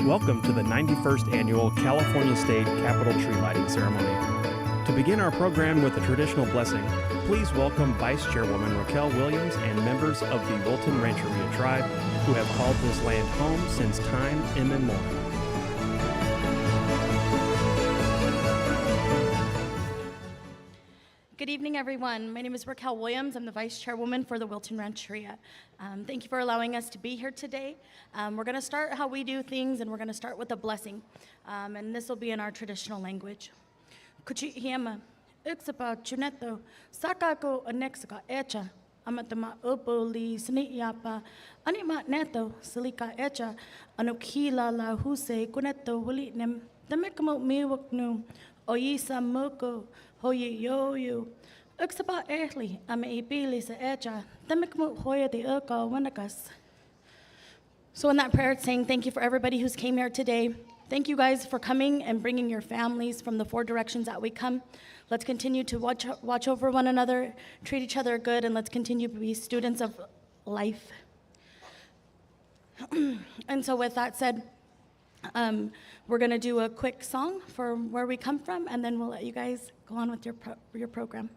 Welcome to the 91st Annual California State Capitol Tree Lighting Ceremony. To begin our program with a traditional blessing, please welcome Vice Chairwoman Raquel Williams and members of the Wilton Rancheria tribe who have called this land home since time immemorial. Good evening, everyone. My name is Raquel Williams. I'm the Vice Chairwoman for the Wilton Rancheria. Thank you for allowing us to be here today. We're going to start how we do things, and we're going to start with a blessing. And this will be in our traditional language. Kuchihiyama, iksapa chuneto, sakako anexaka echa, amatama opoli sniyapa, anima neto, silika echa, anokila la huse kuneto wilitnem, tamekamo miwaknu, oyisa moko, hoye yoyu, iksapa ehli, ame ibili sa echa, tamekamo hoya de uka wanakas. So in that prayer, it's saying thank you for everybody who's came here today. Thank you guys for coming and bringing your families from the 4 directions that we come. Let's continue to watch over one another, treat each other good, and let's continue to be students of life. And so with that said, we're going to do a quick song for where we come from, and then we'll let you guys go on with your program.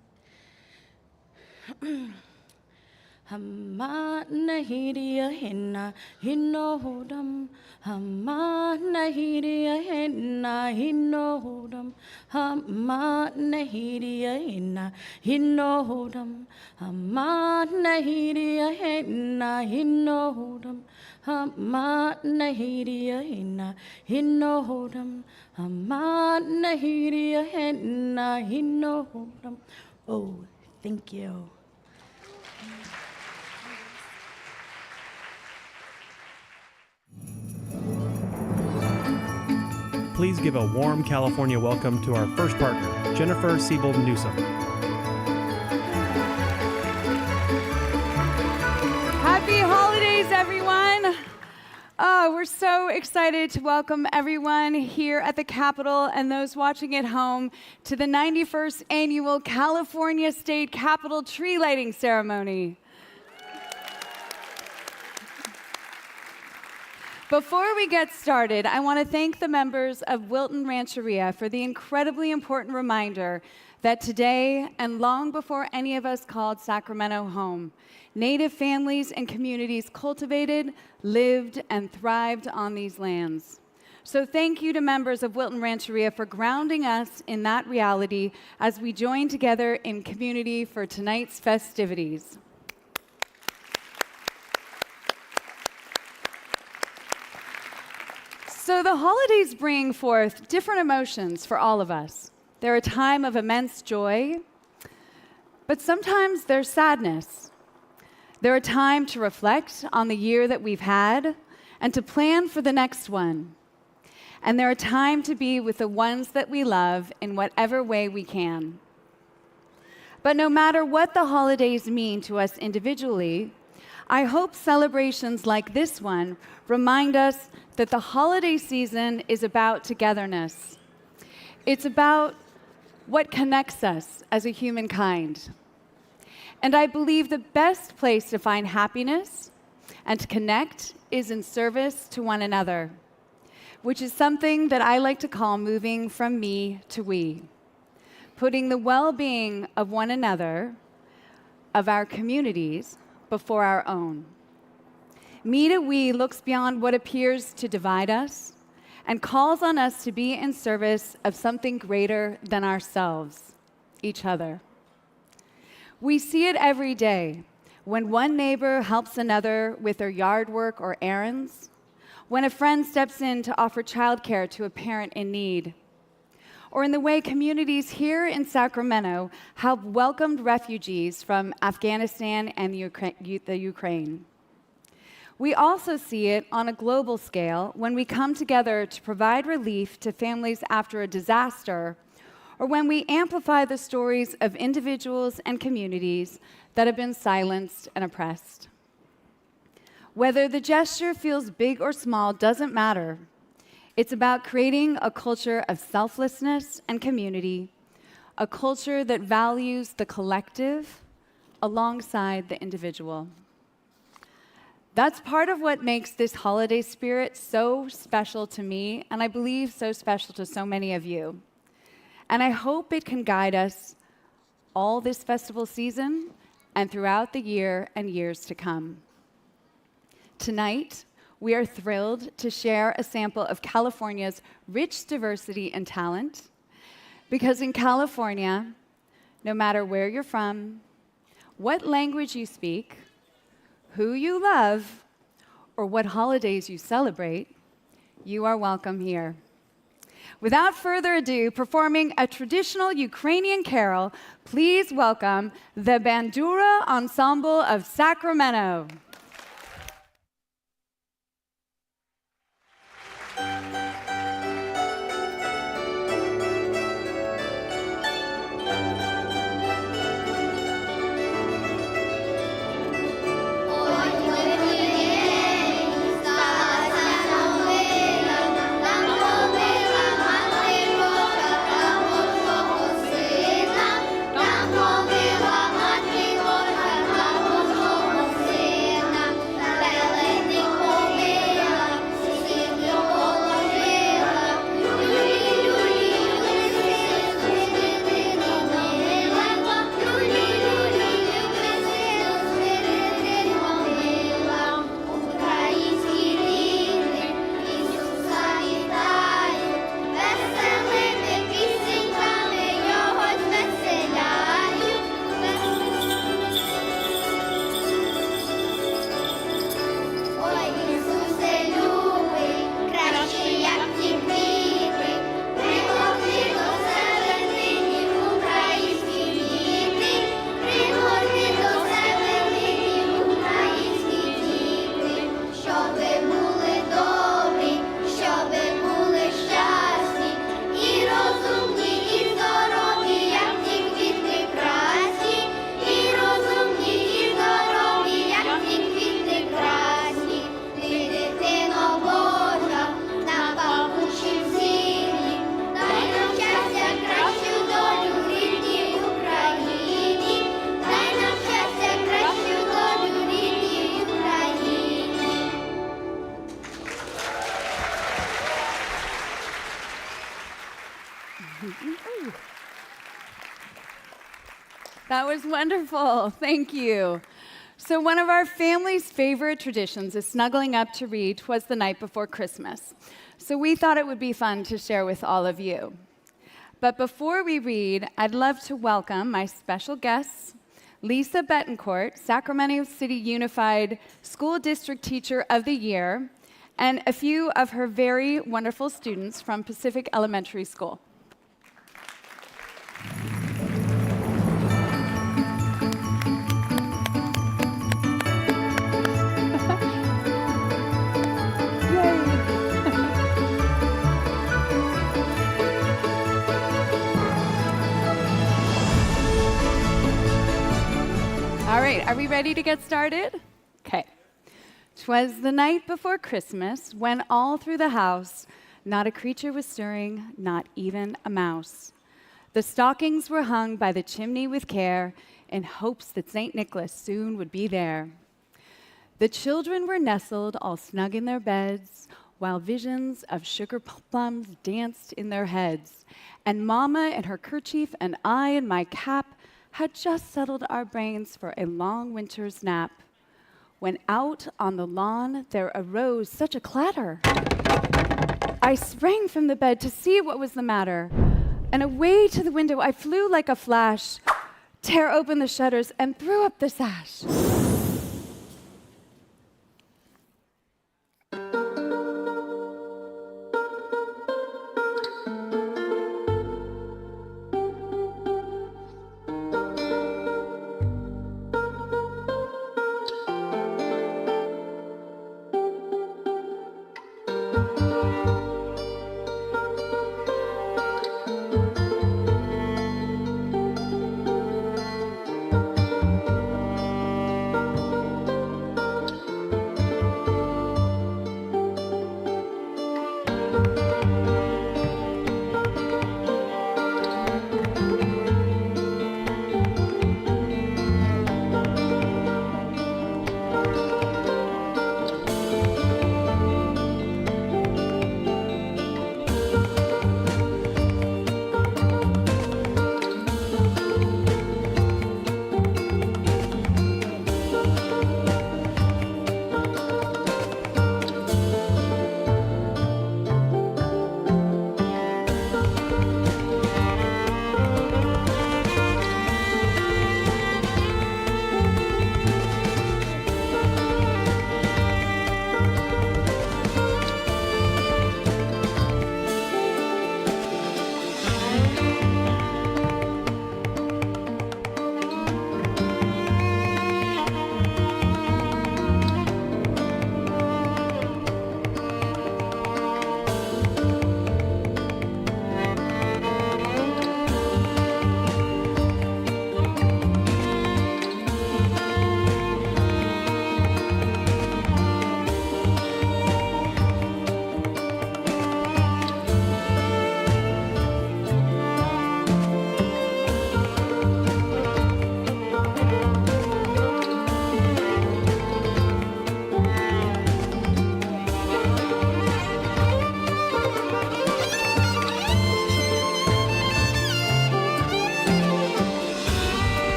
Hamma nahidiya hinna hinnohudam. Hamma nahidiya hinna hinnohudam. Hamma nahidiya hinna hinnohudam. Hamma nahidiya hinna hinnohudam. Hamma nahidiya hinna hinnohudam. Hamma nahidiya hinna hinnohudam. Oh, thank you. Please give a warm California welcome to our first partner, Jennifer Siebel Newsom. Happy holidays, everyone. Oh, we're so excited to welcome everyone here at the Capitol and those watching at home to the 91st Annual California State Capitol Tree Lighting Ceremony. Before we get started, I want to thank the members of Wilton Rancheria for the incredibly important reminder that today, and long before any of us called Sacramento home, Native families and communities cultivated, lived, and thrived on these lands. So thank you to members of Wilton Rancheria for grounding us in that reality as we join together in community for tonight's festivities. So the holidays bring forth different emotions for all of us. They're a time of immense joy, but sometimes there's sadness. They're a time to reflect on the year that we've had and to plan for the next one. And they're a time to be with the ones that we love in whatever way we can. But no matter what the holidays mean to us individually, I hope celebrations like this one remind us that the holiday season is about togetherness. It's about what connects us as a humankind. And I believe the best place to find happiness and to connect is in service to one another, which is something that I like to call moving from me to we, putting the well-being of one another, of our communities, before our own. Me to we looks beyond what appears to divide us and calls on us to be in service of something greater than ourselves, each other. We see it every day when one neighbor helps another with their yard work or errands, when a friend steps in to offer childcare to a parent in need, or in the way communities here in Sacramento have welcomed refugees from Afghanistan and the Ukraine. We also see it on a global scale when we come together to provide relief to families after a disaster, or when we amplify the stories of individuals and communities that have been silenced and oppressed. Whether the gesture feels big or small doesn't matter. It's about creating a culture of selflessness and community, a culture that values the collective alongside the individual. That's part of what makes this holiday spirit so special to me, and I believe so special to so many of you. And I hope it can guide us all this festival season and throughout the year and years to come. Tonight, we are thrilled to share a sample of California's rich diversity and talent, because in California, no matter where you're from, what language you speak, who you love, or what holidays you celebrate, you are welcome here. Without further ado, performing a traditional Ukrainian carol, please welcome the Bandura Ensemble of Sacramento. That was wonderful. Thank you. So one of our family's favorite traditions is snuggling up to read "'Twas the Night Before Christmas." So we thought it would be fun to share with all of you. But before we read, I'd love to welcome my special guests, Lisa Betancourt, Sacramento City Unified School District Teacher of the Year, and a few of her very wonderful students from Pacific Elementary School. All right, are we ready to get started? Okay. 'Twas the night before Christmas, when all through the house not a creature was stirring, not even a mouse. The stockings were hung by the chimney with care, in hopes that St. Nicholas soon would be there. The children were nestled all snug in their beds, while visions of sugar plums danced in their heads. And Mama in her kerchief and I in my cap had just settled our brains for a long winter's nap, when out on the lawn there arose such a clatter. I sprang from the bed to see what was the matter, and away to the window I flew like a flash, tear open the shutters, and threw up the sash.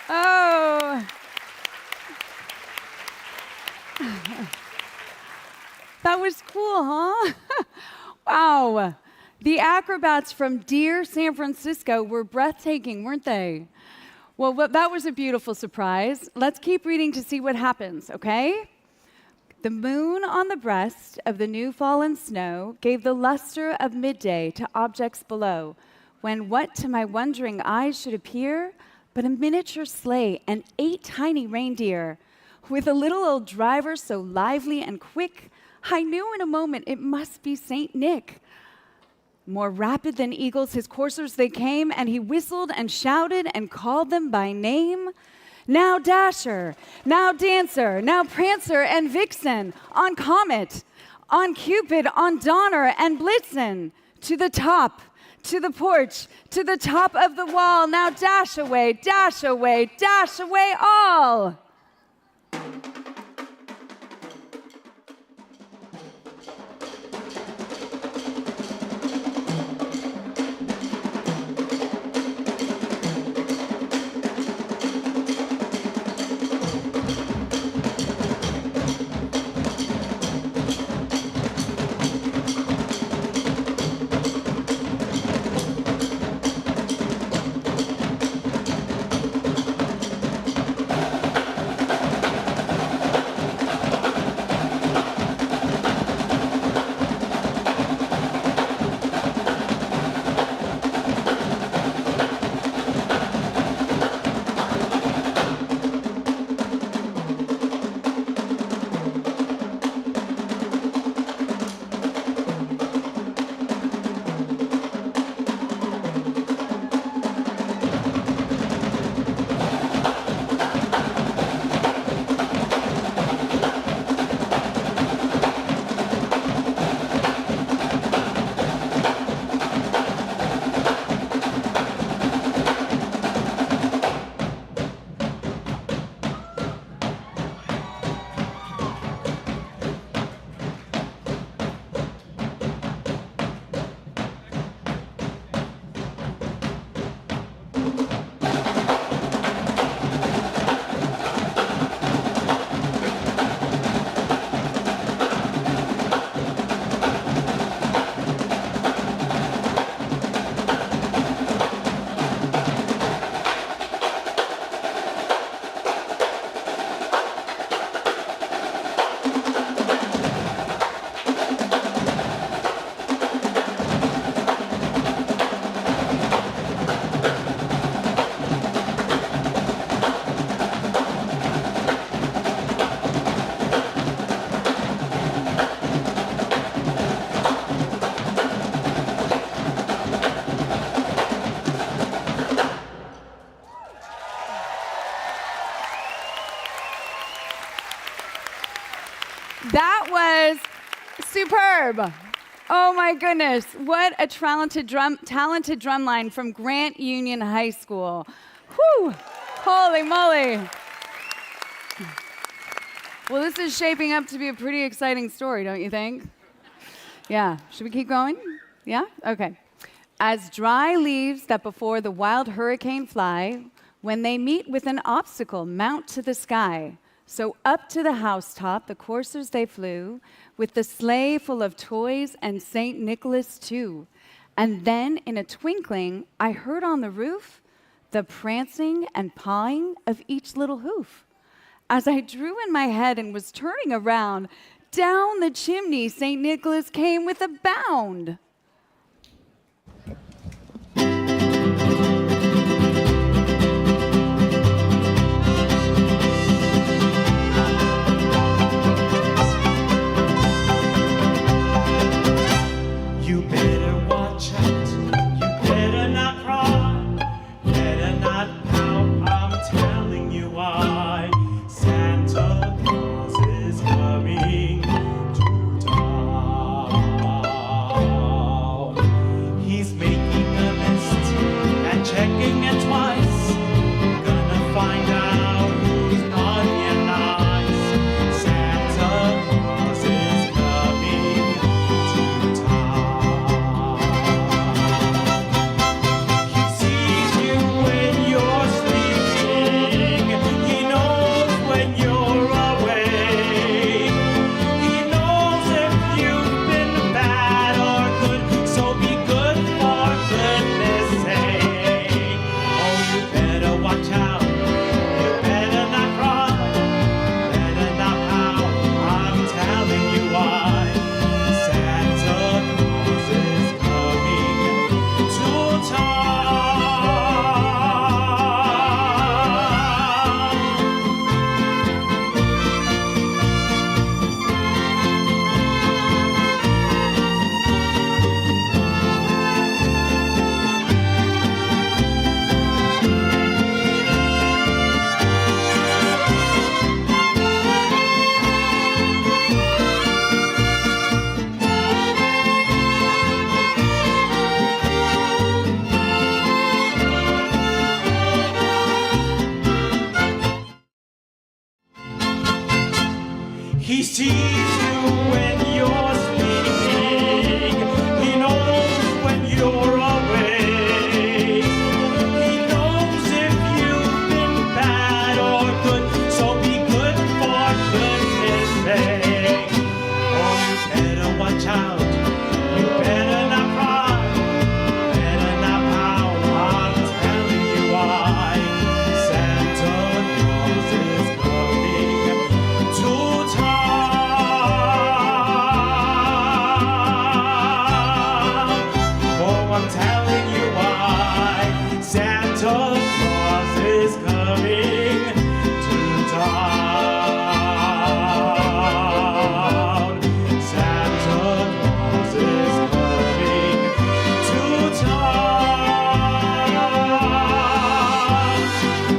Oh. That was cool, huh? Wow. The acrobats from Dear San Francisco were breathtaking, weren't they? Well, that was a beautiful surprise. Let's keep reading to see what happens, okay? The moon on the breast of the new fallen snow gave the luster of midday to objects below, when what to my wondering eyes should appear but a miniature sleigh and 8 tiny reindeer. With a little old driver so lively and quick, I knew in a moment it must be Saint Nick. More rapid than eagles his coursers they came, and he whistled and shouted and called them by name. Now Dasher, now Dancer, now Prancer and Vixen, on Comet, on Cupid, on Donner and Blitzen, to the top, to the porch, to the top of the wall. Now dash away, dash away, dash away all. That was superb. Oh my goodness, what a talented drum line from Grant Union High School. Whew, holy moly. Well, this is shaping up to be a pretty exciting story, don't you think? Yeah, should we keep going? Yeah, okay. As dry leaves that before the wild hurricane fly, when they meet with an obstacle, mount to the sky. So up to the housetop the coursers they flew, with the sleigh full of toys and St. Nicholas too. And then in a twinkling I heard on the roof the prancing and pawing of each little hoof. As I drew in my head and was turning around, down the chimney St. Nicholas came with a bound. You better watch out, you better not cry, better not pout, I'm telling you why. Santa Claus is coming to town. sees you when you're sleeping. He knows when you're awake. He knows if you've been bad or good, so be good for goodness sake. Oh, you better watch out. You better not cry. Better not pout. I'm telling you why. Santa Claus is coming to town. Oh, I'm telling you why. Santa Claus is coming to town. Santa Claus is coming to town.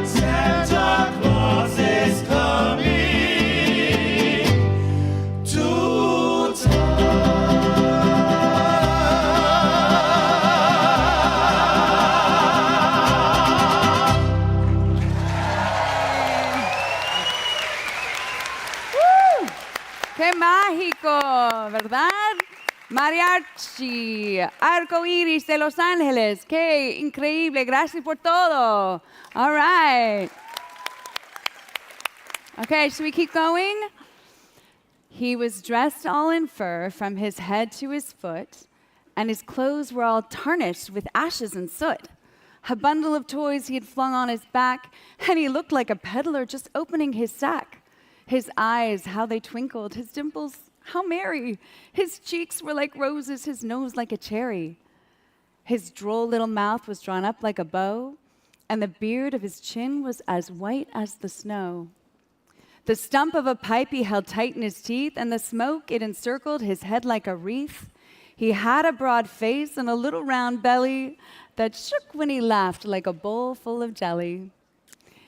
Santa Claus is coming to ¡Qué mágico! ¿Verdad? Mariachi, arco iris de Los Ángeles. ¡Qué increíble! Gracias por todo. All right. Okay, should we keep going? He was dressed all in fur from his head to his foot, and his clothes were all tarnished with ashes and soot. A bundle of toys he had flung on his back, and he looked like a peddler just opening his sack. His eyes, how they twinkled, his dimples, how merry. His cheeks were like roses, his nose like a cherry. His droll little mouth was drawn up like a bow, and the beard of his chin was as white as the snow. The stump of a pipe he held tight in his teeth, and the smoke, it encircled his head like a wreath. He had a broad face and a little round belly that shook when he laughed like a bowl full of jelly.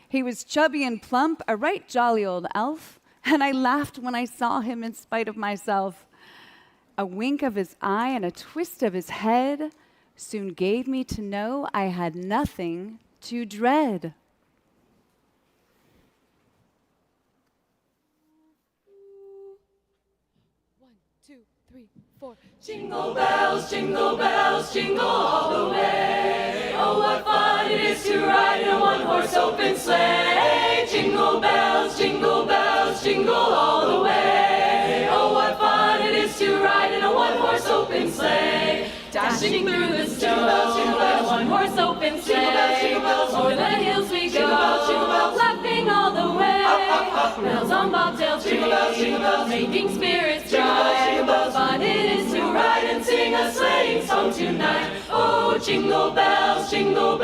He was chubby and plump, a right jolly old elf, and I laughed when I saw him in spite of myself. A wink of his eye and a twist of his head soon gave me to know I had nothing to dread. Jingle bells, jingle bells, jingle all the way. Oh, what fun it is to ride in a one-horse open sleigh. Jingle bells, jingle bells, jingle all the way. Oh, what fun it is to ride in a one-horse open sleigh. Dashing through the snow in a one-horse open sleigh. Over the hills we go, laughing all the way. Bells on bobtail trees, making spirits bright. Fun it is to ride and sing a sleighing song tonight. Oh, jingle bells, jingle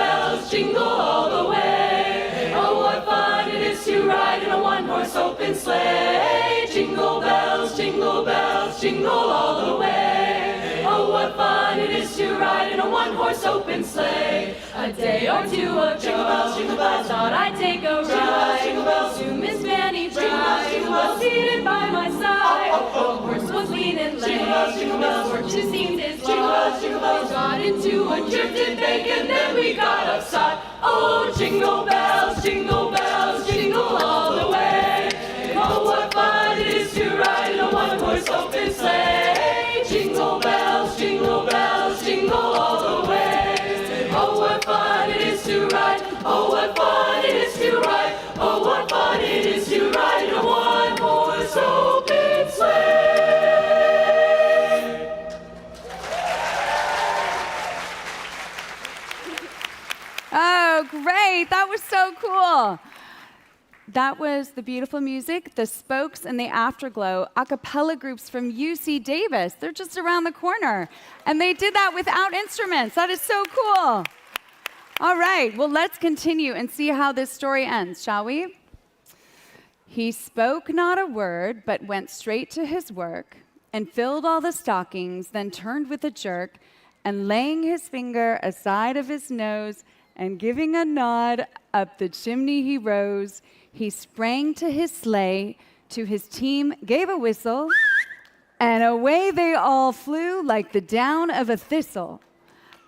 all the way. Oh, what fun it is to ride in a one-horse open sleigh. Jingle bells, jingle all the way. Oh, what fun it is to ride in a one-horse open sleigh. A day or two ago, I thought I'd take a ride to Miss Fanny Bride, who was seated by my side. The horse was lean and lame, his fortune seemed his lot. We got into a drifted bank and then we got upside. Oh, jingle bells, jingle all the way. Oh, what fun it is to ride in a one-horse open sleigh. Jingle bells, jingle all the way. Oh, what fun it is to ride. Oh, what fun it is to ride. Oh, what fun it is to ride in a one-horse open sleigh. Oh, great. That was so cool. That was the beautiful music, the Spokes and the Afterglow, a cappella groups from UC Davis. They're just around the corner. And they did that without instruments. That is so cool. All right, well, let's continue and see how this story ends, shall we? He spoke not a word, but went straight to his work and filled all the stockings, then turned with a jerk, and laying his finger aside of his nose and giving a nod, up the chimney he rose. He sprang to his sleigh, to his team gave a whistle, and away they all flew like the down of a thistle.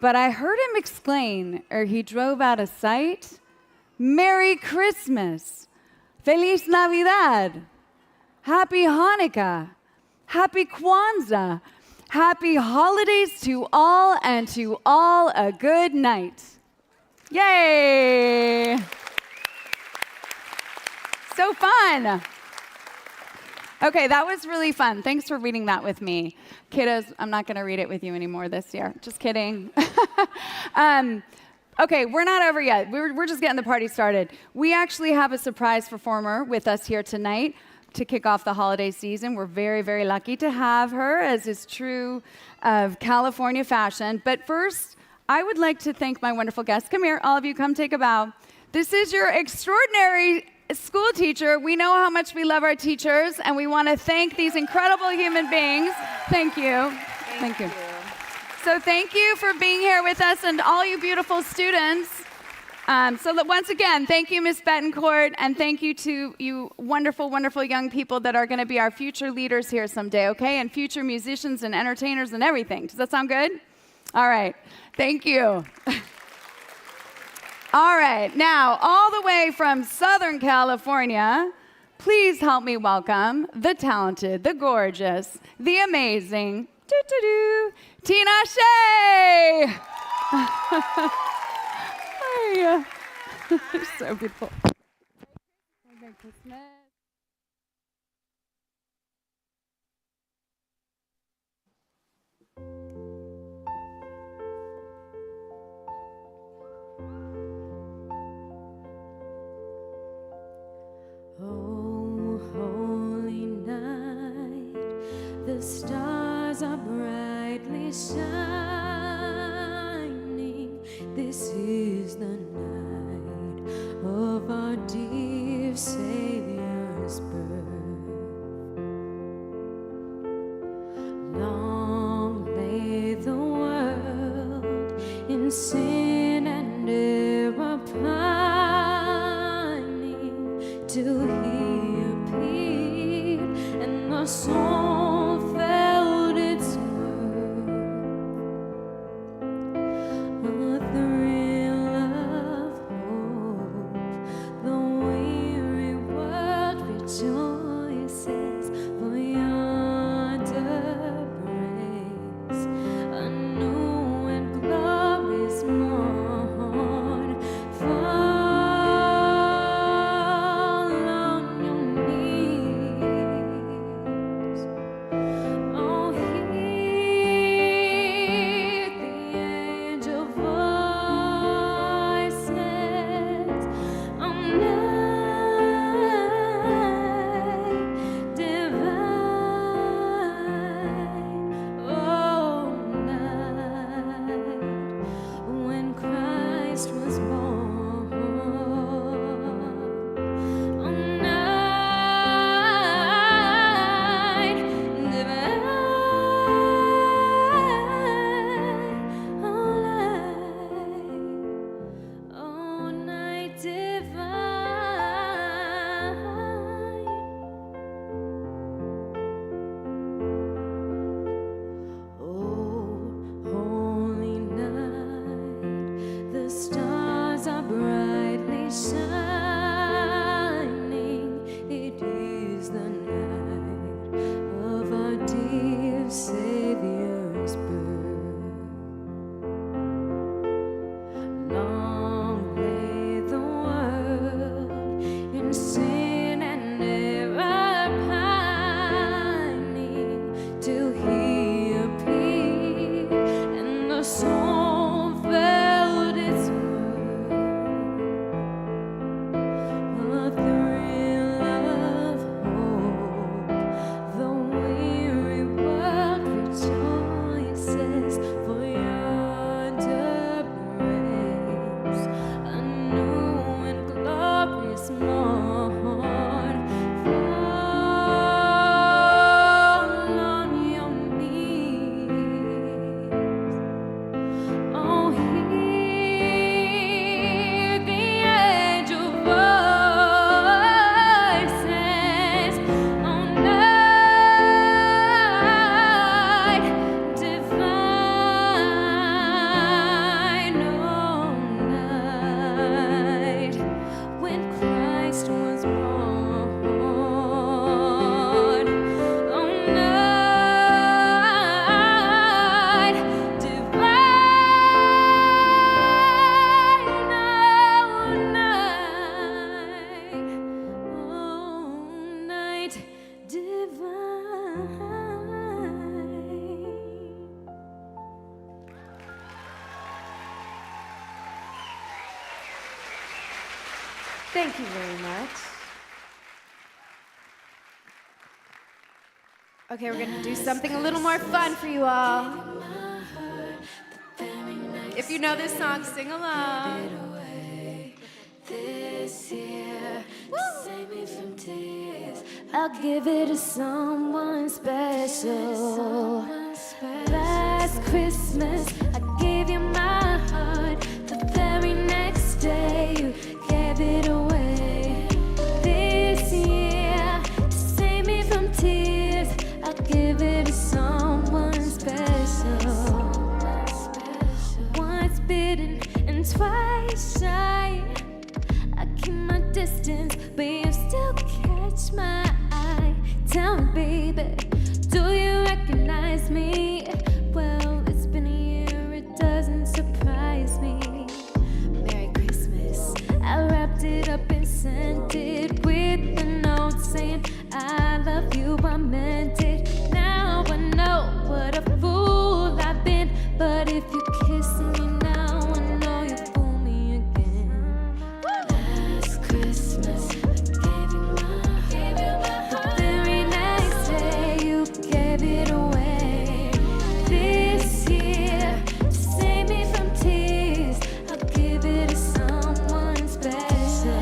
But I heard him exclaim, ere he drove out of sight, "Merry Christmas! Feliz Navidad!" Happy Hanukkah. Happy Kwanzaa. Happy holidays to all, and to all a good night. Yay! So fun. Okay, that was really fun. Thanks for reading that with me. Kiddos, I'm not going to read it with you anymore this year. Just kidding. Okay, we're not over yet. We're just getting the party started. We actually have a surprise performer with us here tonight to kick off the holiday season. We're very, very lucky to have her, as is true of California fashion. But first, I would like to thank my wonderful guests. Come here, all of you, come take a bow. This is your extraordinary school teacher. We know how much we love our teachers, and we want to thank these incredible human beings. Thank you. Thank you. So thank you for being here with us, and all you beautiful students. Once again, thank you, Miss Betancourt, and thank you to you wonderful, wonderful young people that are going to be our future leaders here someday, okay? And future musicians and entertainers and everything. Does that sound good? All right. Thank you. All right. Now, all the way from Southern California, please help me welcome the talented, the gorgeous, the amazing, Tina Shea. Hi. You're so beautiful. Merry Christmas. Oh, holy night, the stars are brightly shining. This is the night of our dear Savior's birth. Long lay the world in sin and error pining, till he appeared and the soul felt its worth. A thrill of hope, the weary world rejoices, for yonder breaks a new and glorious morn. Fall on your knees. Oh, hear the angel voices on night divine. Oh, night when Christ was born. Oh, night divine. Oh, night divine. Oh, holy night, the stars are brightly shining. It is the night of our dear Savior's birth. Long lay the world in sin and error pining, till he appeared and the soul felt its worth. Thank you very much. Okay, we're gonna do something a little more fun for you all. If you know this song, sing along. This year, save me from tears. I'll give it to someone special. Last Christmas, I gave you my heart. The very next day, you gave it away. This year, to save me from tears, I'll give it to someone special. Once bitten and twice shy. I keep my distance, but you still catch my eye. Tell me, baby, do you recognize me? Well, it's been a year, it doesn't surprise me. Merry Christmas. I wrapped it up and sent it with a note saying, I love you, I meant it. Now I know what a fool I've been, but if you kiss me now, I know you fool me again. Last Christmas, I gave you my heart. The very next day, you gave it away. This year, to save me from tears, I'll give it to someone special.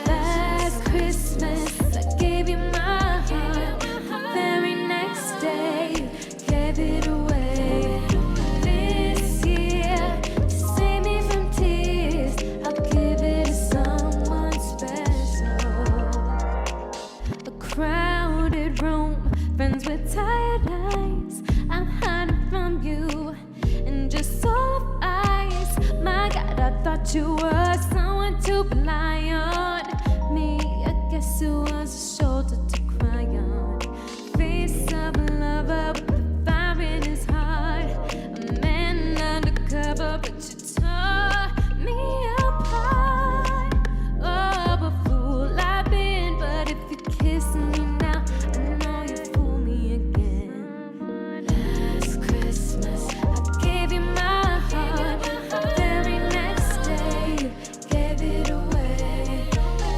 Last Christmas, I gave you my heart. The very next day, you gave it away. This year, to save me from tears, I'll give it to someone special. A crowded room, friends with tired eyes. I'm hiding from you, and just full of eyes. My God, I thought you were someone to rely on. Me, I guess it was a shoulder to cry on. Face of a lover with the fire in his heart. A man undercover, but you tore me apart. Oh, a fool I've been, but if you kiss me now, I know you fool me again. Last Christmas, I gave you my heart. The very next day, you gave it away.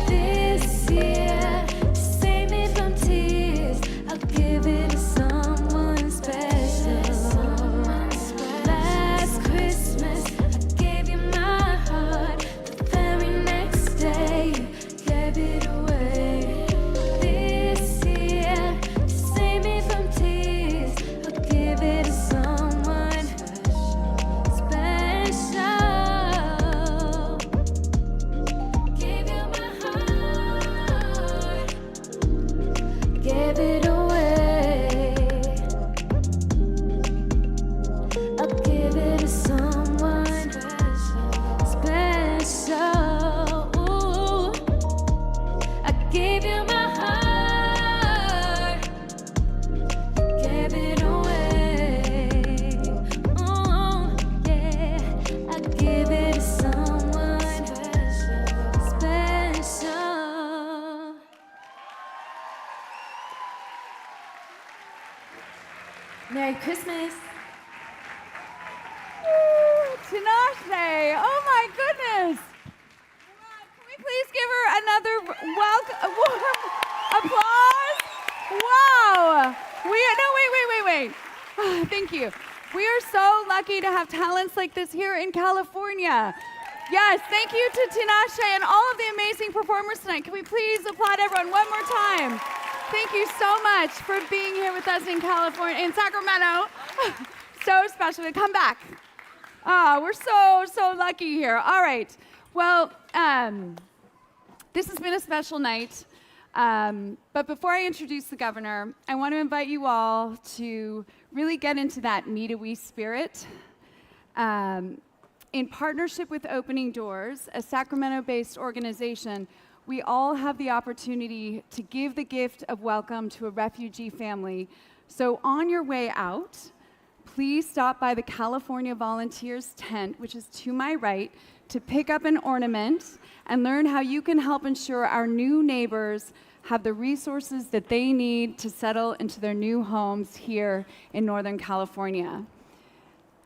This year, to save me from tears, I'll give it to someone special. Last Christmas, I gave you my heart. The very next day, you gave it away. This year, to save me from tears, I'll give it to someone special. Gave you my heart, gave it away. I'll give it to someone special. Ooh, I gave you my heart, gave it away. Oh, yeah, I give it to someone special. Merry Christmas. Tinashe, oh my goodness. Can we please give her another warm applause? Wow. Wait. Thank you. We are so lucky to have talents like this here in California. Yes, thank you to Tinashe and all of the amazing performers tonight. Can we please applaud everyone one more time? Thank you so much for being here with us in California, in Sacramento. So special. Come back. We're so lucky here. All right. Well, this has been a special night. But before I introduce the governor, I want to invite you all to really get into that meet-a-wee spirit. In partnership with Opening Doors, a Sacramento-based organization, we all have the opportunity to give the gift of welcome to a refugee family. So on your way out, please stop by the California Volunteers tent, which is to my right, to pick up an ornament and learn how you can help ensure our new neighbors have the resources that they need to settle into their new homes here in Northern California.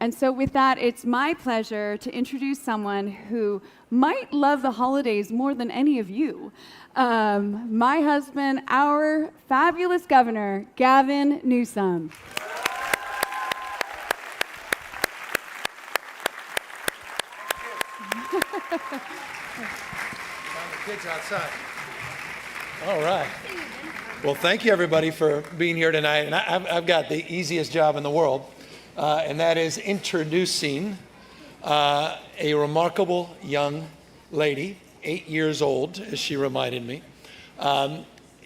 And so with that, it's my pleasure to introduce someone who might love the holidays more than any of you. My husband, our fabulous governor, Gavin Newsom. Kids outside. All right. Well, thank you everybody for being here tonight. And I've got the easiest job in the world, and that is introducing a remarkable young lady, 8 years old, as she reminded me,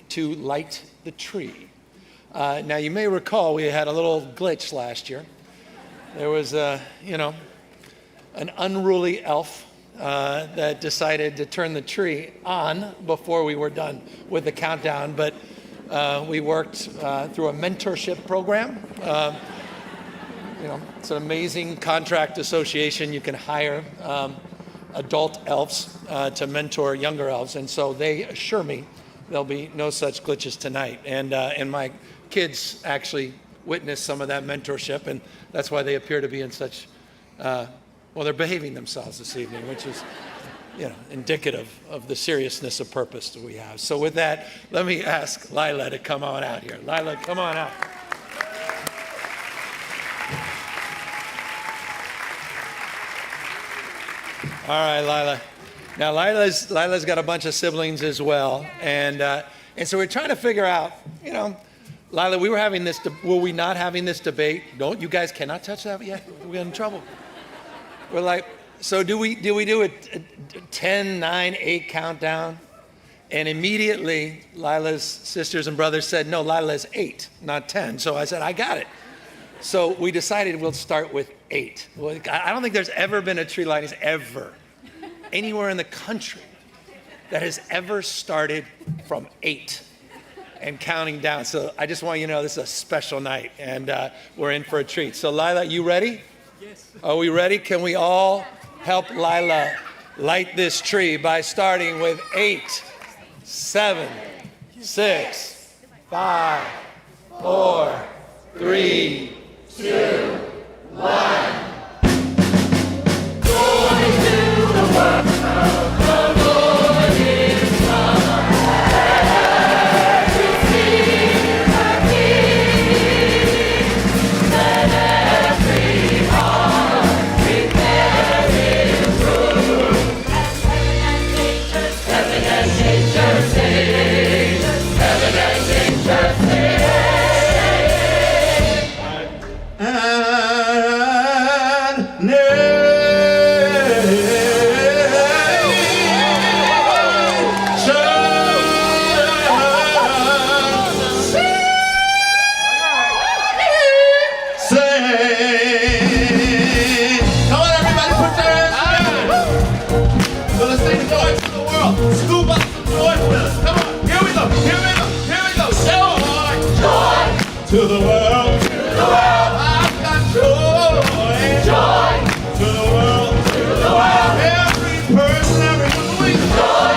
to light the tree. Now, you may recall we had a little glitch last year. There was, an unruly elf that decided to turn the tree on before we were done with the countdown, but we worked through a mentorship program. It's an amazing contract association. You can hire adult elves to mentor younger elves, and so they assure me there'll be no such glitches tonight. And my kids actually witnessed some of that mentorship, and that's why they appear to be in such they're behaving themselves this evening, which is, indicative of the seriousness of purpose that we have. So with that, let me ask Lila to come on out here. Lila, come on out. All right, Lila. Now, Lila's got a bunch of siblings as well, and so we're trying to figure out, Lila, were we not having this debate? Don't, you guys cannot touch that yet. We'll get in trouble. We're like, so do we do a 10, 9, 8 countdown? And immediately, Lila's sisters and brothers said, no, Lila's 8, not 10. So I said, I got it. So we decided we'll start with 8. Well, I don't think there's ever been a tree lighting ever anywhere in the country that has ever started from 8 and counting down. So I just want you to know this is a special night, and we're in for a treat. So Lila, you ready? Yes. Are we ready? Can we all help Lila light this tree by starting with 8, 7, 6, 5, 4, 3, 2, 1. To the world, I've got joy, joy. To the world, every person, everyone we joy,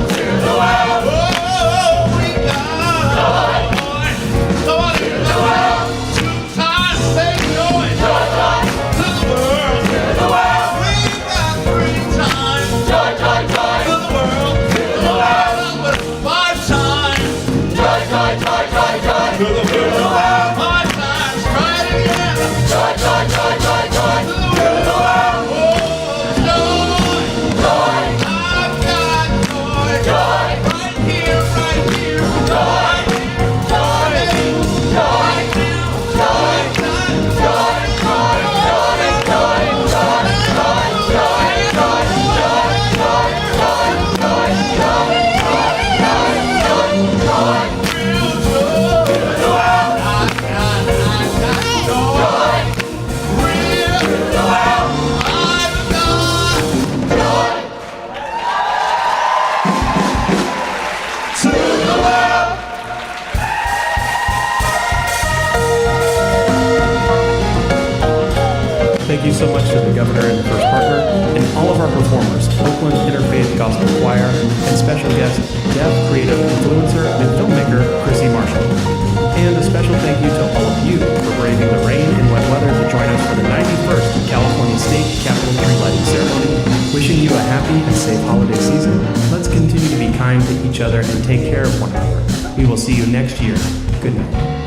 to the world, oh, we got joy. Come on, to the world, 2 times say joy, to the world, we got 3 times, to the world, with 5 times, to the world, 5 times, try it again. Joy, joy, joy, joy, joy. To the world, oh, joy, I've got joy, right here, joy, right now, Thank you so much to the Governor and the First Partner, and all of our performers, Oakland Interfaith Gospel Choir, and special guest, deaf creative influencer and filmmaker, Chrissy Marshall. And a special thank you to all of you for braving the rain and wet weather weather to join us for the 91st California State Capitol Tree Lighting Ceremony. Wishing you a happy and safe holiday season. Let's continue to be kind to each other and take care of one another. We will see you next year. Good night.